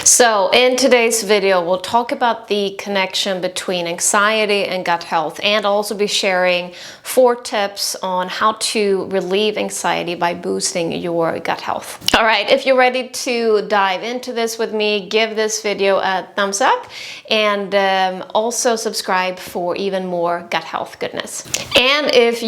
So in today's video, we'll talk about the connection between anxiety and gut health, and also be sharing 4 tips on how to relieve anxiety by boosting your gut health. All right, if you're ready to dive into this with me, give this video a thumbs up and also subscribe for even more gut health goodness. And if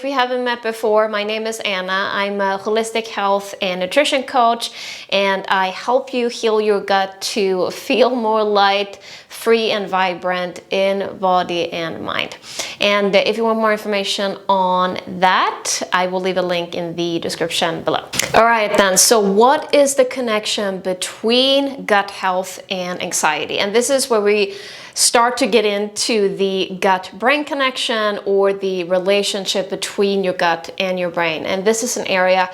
we haven't met before, my name is Anna. I'm a holistic health and nutrition coach, and I help you heal your gut to feel more light, free and vibrant in body and mind. And if you want more information on that, I will leave a link in the description below. All right then, so what is the connection between gut health and anxiety? And this is where we start to get into the gut-brain connection, or the relationship between your gut and your brain. And this is an area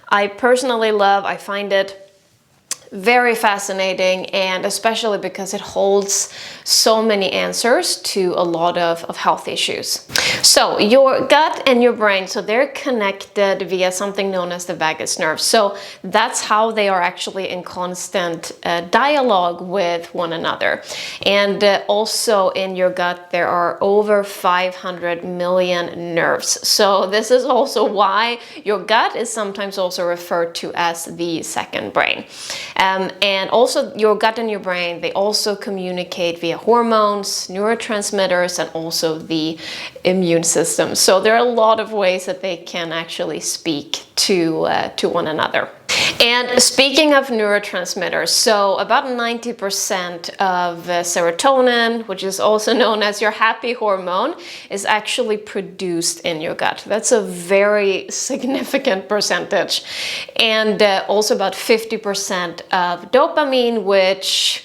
I personally love. I find it very fascinating, and especially because it holds so many answers to a lot of health issues. So your gut and your brain, so they're connected via something known as the vagus nerve. So that's how they are actually in constant dialogue with one another. And also in your gut, there are over 500 million nerves. So this is also why your gut is sometimes also referred to as the second brain. And also your gut and your brain, they also communicate via hormones, neurotransmitters, and also the immune system. So there are a lot of ways that they can actually speak to one another. And speaking of neurotransmitters, so about 90% of serotonin, which is also known as your happy hormone, is actually produced in your gut. That's a very significant percentage. And also about 50% of dopamine, which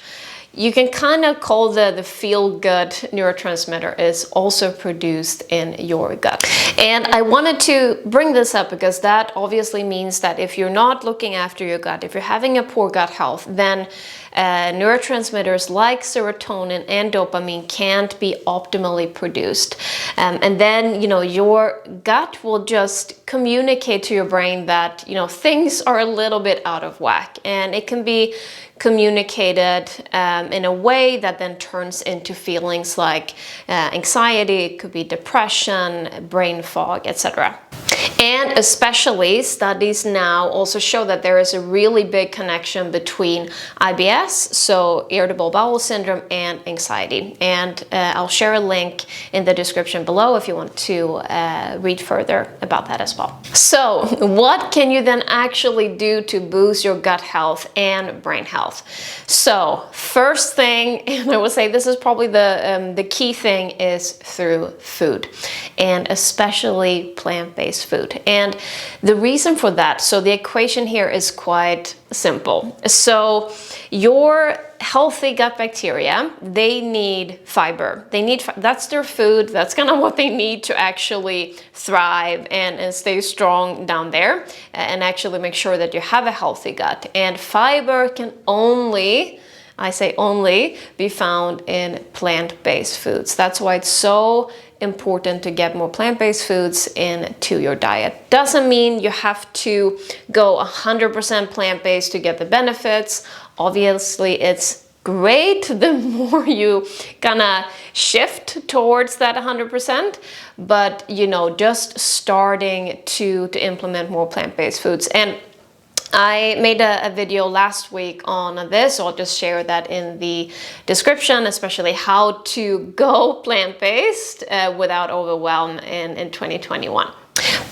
you can kind of call the feel-good neurotransmitter, is also produced in your gut. And I wanted to bring this up because that obviously means that if you're not looking after your gut, if you're having a poor gut health, then neurotransmitters like serotonin and dopamine can't be optimally produced. And then, your gut will just communicate to your brain that, things are a little bit out of whack, and it can be communicated in a way that then turns into feelings like anxiety, it could be depression, brain fog, etc. And especially studies now also show that there is a really big connection between IBS, so irritable bowel syndrome, and anxiety. And I'll share a link in the description below if you want to read further about that as well. So what can you then actually do to boost your gut health and brain health? So first thing, and I would say this is probably the key thing, is through food, and especially plant-based food. And the reason for that, so the equation here is quite simple. So your healthy gut bacteria, they need fiber. That's their food. That's kind of what they need to actually thrive and stay strong down there, and actually make sure that you have a healthy gut. And fiber can only, I say only, be found in plant-based foods. That's why it's so important to get more plant-based foods into your diet. Doesn't mean you have to go 100% plant-based to get the benefits. Obviously, it's great the more you gonna shift towards that 100%, but just starting to implement more plant-based foods. And I made a video last week on this, so I'll just share that in the description, especially how to go plant-based without overwhelm in 2021.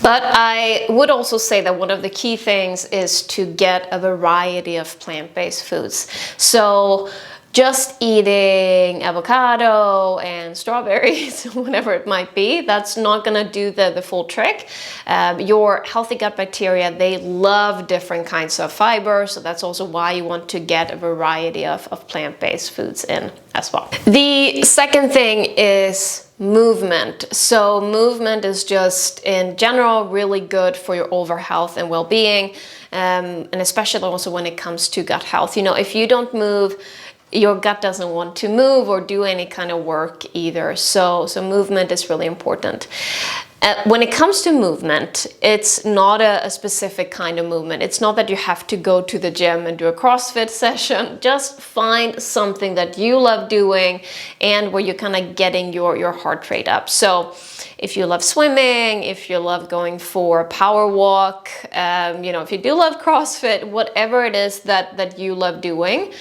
But I would also say that one of the key things is to get a variety of plant-based foods. So just eating avocado and strawberries, whatever it might be, that's not gonna do the full trick. Your healthy gut bacteria, they love different kinds of fiber, so that's also why you want to get a variety of plant-based foods in as well. The second thing is movement. So movement is just in general really good for your overall health and well-being, and especially also when it comes to gut health. If you don't move, your gut doesn't want to move or do any kind of work either. So movement is really important. When it comes to movement, it's not a specific kind of movement. It's not that you have to go to the gym and do a CrossFit session. Just find something that you love doing and where you're kind of getting your heart rate up. So if you love swimming, if you love going for a power walk, if you do love CrossFit, whatever it is that you love doing,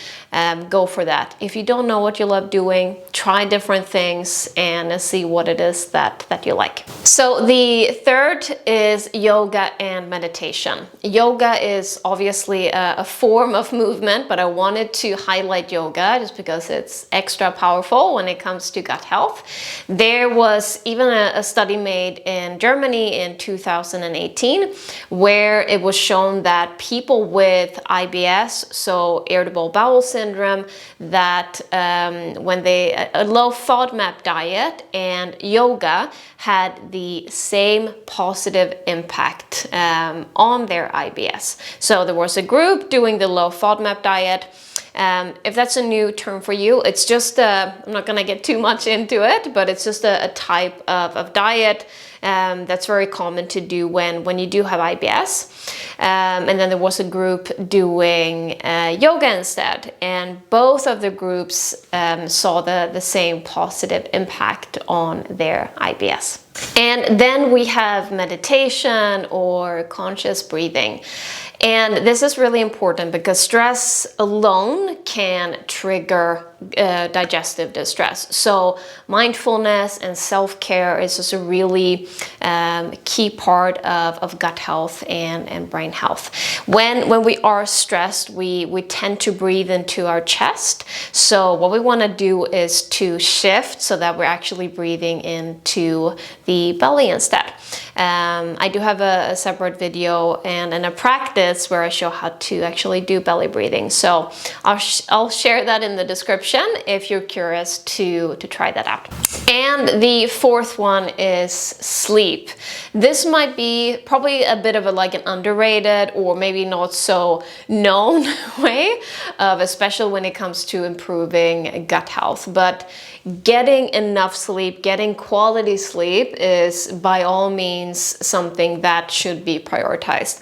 go for that. If you don't know what you love doing, try different things and see what it is that you like. So the third is yoga and meditation. Yoga is obviously a form of movement, but I wanted to highlight yoga just because it's extra powerful when it comes to gut health. There was even a study made in Germany in 2018 where it was shown that people with IBS, so irritable bowel syndrome, that when a low FODMAP diet and yoga had the same positive impact on their IBS. So there was a group doing the low FODMAP diet. If that's a new term for you, it's just, I'm not gonna get too much into it, but it's just a type of diet that's very common to do when you do have IBS. And then there was a group doing yoga instead, and both of the groups saw the same positive impact on their IBS. And then we have meditation or conscious breathing. And this is really important because stress alone can trigger digestive distress. So mindfulness and self-care is just a really key part of gut health and brain health. When we are stressed, we tend to breathe into our chest. So what we want to do is to shift so that we're actually breathing into the belly instead. I do have a separate video and a practice where I show how to actually do belly breathing. So I'll share that in the description if you're curious to try that out. And the fourth one is sleep. This might be probably a bit of an underrated or maybe not so known way of, especially when it comes to improving gut health. But getting enough sleep, getting quality sleep is by all means something that should be prioritized.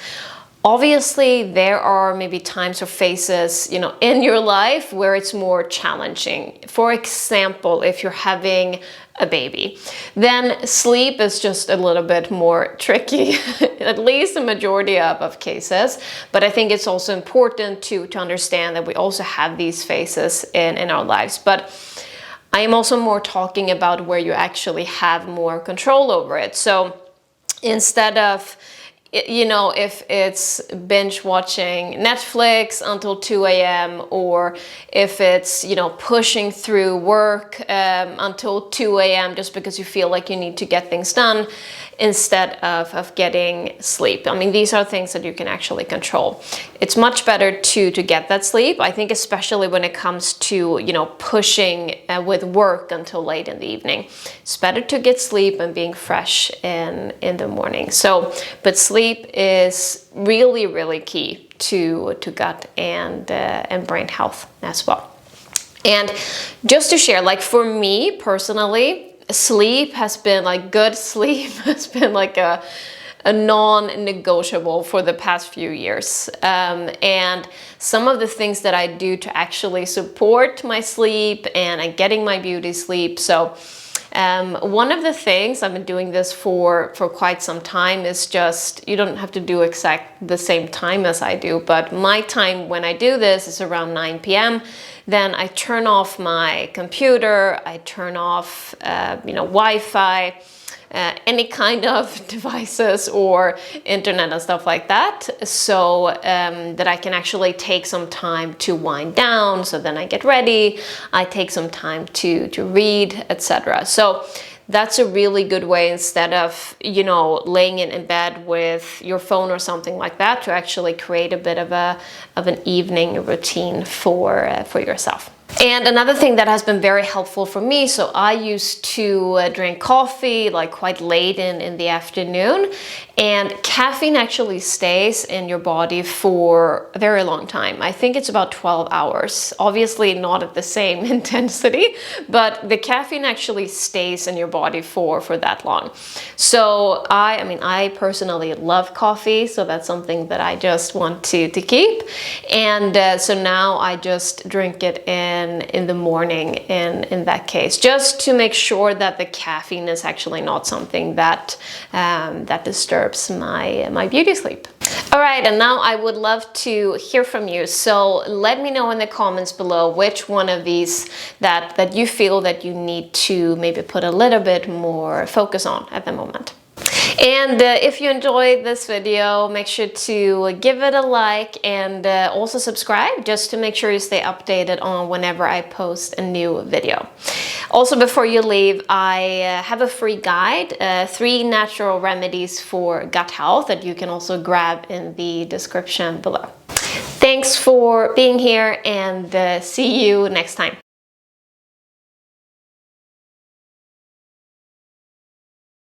Obviously, there are maybe times or phases, in your life where it's more challenging. For example, if you're having a baby, then sleep is just a little bit more tricky, at least the majority of cases. But I think it's also important to understand that we also have these phases in our lives. But I am also more talking about where you actually have more control over it. So instead of, if it's binge watching Netflix until 2 a.m. or if it's, pushing through work until 2 a.m. just because you feel like you need to get things done instead of getting sleep. I mean, these are things that you can actually control. It's much better to get that sleep. I think especially when it comes to, pushing with work until late in the evening. It's better to get sleep and being fresh in the morning. So, but sleep is really, really key to gut and brain health as well. And just to share, for me personally, sleep has been good sleep has been a non-negotiable for the past few years. And some of the things that I do to actually support my sleep and getting my beauty sleep. So one of the things, I've been doing this for quite some time, is just, you don't have to do exact the same time as I do, but my time when I do this is around 9 p.m. Then I turn off my computer, I turn off Wi-Fi, any kind of devices or internet and stuff like that, so that I can actually take some time to wind down. So then I get ready, I take some time to read, etc. So that's a really good way, instead of laying in bed with your phone or something like that, to actually create a bit of an evening routine for yourself. And another thing that has been very helpful for me, so I used to drink coffee like quite late in the afternoon, and caffeine actually stays in your body for a very long time. I think it's about 12 hours. Obviously not at the same intensity, but the caffeine actually stays in your body for that long. So I mean, I personally love coffee, so that's something that I just want to keep. And so now I just drink it in the morning in that case, just to make sure that the caffeine is actually not something that that disturbs my beauty sleep. All right, and now I would love to hear from you. So let me know in the comments below which one of these that you feel that you need to maybe put a little bit more focus on at the moment. And if you enjoyed this video, make sure to give it a like and also subscribe, just to make sure you stay updated on whenever I post a new video. Also, before you leave, I have a free guide, 3 natural remedies for gut health, that you can also grab in the description below. Thanks for being here, and see you next time.